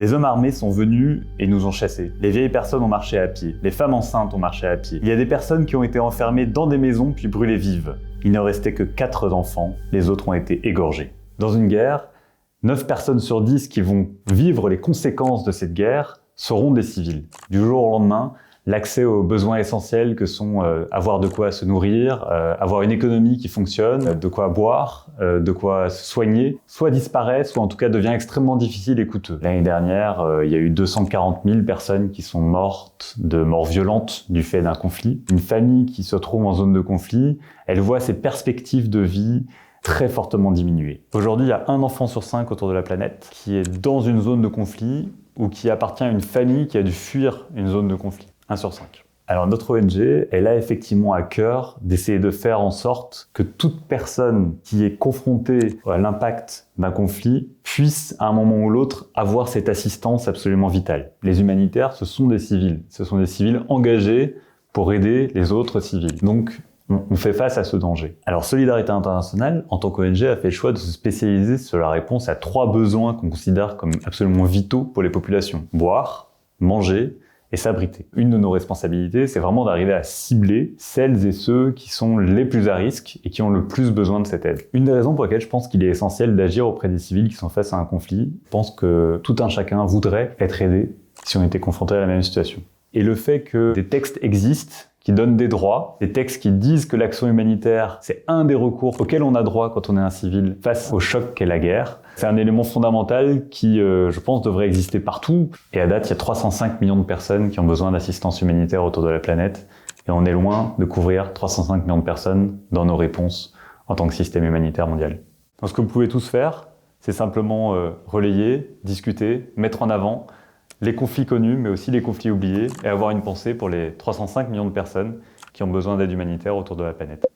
Les hommes armés sont venus et nous ont chassés. Les vieilles personnes ont marché à pied. Les femmes enceintes ont marché à pied. Il y a des personnes qui ont été enfermées dans des maisons puis brûlées vives. Il ne restait que 4 enfants, les autres ont été égorgés. Dans une guerre, 9 personnes sur 10 qui vont vivre les conséquences de cette guerre seront des civils. Du jour au lendemain, l'accès aux besoins essentiels que sont avoir de quoi se nourrir, avoir une économie qui fonctionne, de quoi boire, de quoi se soigner, soit disparaît, soit en tout cas devient extrêmement difficile et coûteux. L'année dernière, il y a eu 240 000 personnes qui sont mortes de morts violentes du fait d'un conflit. Une famille qui se trouve en zone de conflit, elle voit ses perspectives de vie très fortement diminuées. Aujourd'hui, il y a 1 enfant sur 5 autour de la planète qui est dans une zone de conflit ou qui appartient à une famille qui a dû fuir une zone de conflit. 1 sur 5. Alors notre ONG, elle a effectivement à cœur d'essayer de faire en sorte que toute personne qui est confrontée à l'impact d'un conflit puisse, à un moment ou l'autre, avoir cette assistance absolument vitale. Les humanitaires, ce sont des civils. Ce sont des civils engagés pour aider les autres civils. Donc, on fait face à ce danger. Alors Solidarité Internationale, en tant qu'ONG, a fait le choix de se spécialiser sur la réponse à 3 besoins qu'on considère comme absolument vitaux pour les populations. Boire, manger et s'abriter. Une de nos responsabilités, c'est vraiment d'arriver à cibler celles et ceux qui sont les plus à risque et qui ont le plus besoin de cette aide. Une des raisons pour lesquelles je pense qu'il est essentiel d'agir auprès des civils qui sont face à un conflit, je pense que tout un chacun voudrait être aidé si on était confronté à la même situation. Et le fait que des textes existent, qui donnent des droits, des textes qui disent que l'action humanitaire, c'est un des recours auxquels on a droit quand on est un civil face au choc qu'est la guerre. C'est un élément fondamental qui, je pense, devrait exister partout. Et à date, il y a 305 millions de personnes qui ont besoin d'assistance humanitaire autour de la planète. Et on est loin de couvrir 305 millions de personnes dans nos réponses en tant que système humanitaire mondial. Donc ce que vous pouvez tous faire, c'est simplement relayer, discuter, mettre en avant les conflits connus, mais aussi les conflits oubliés, et avoir une pensée pour les 305 millions de personnes qui ont besoin d'aide humanitaire autour de la planète.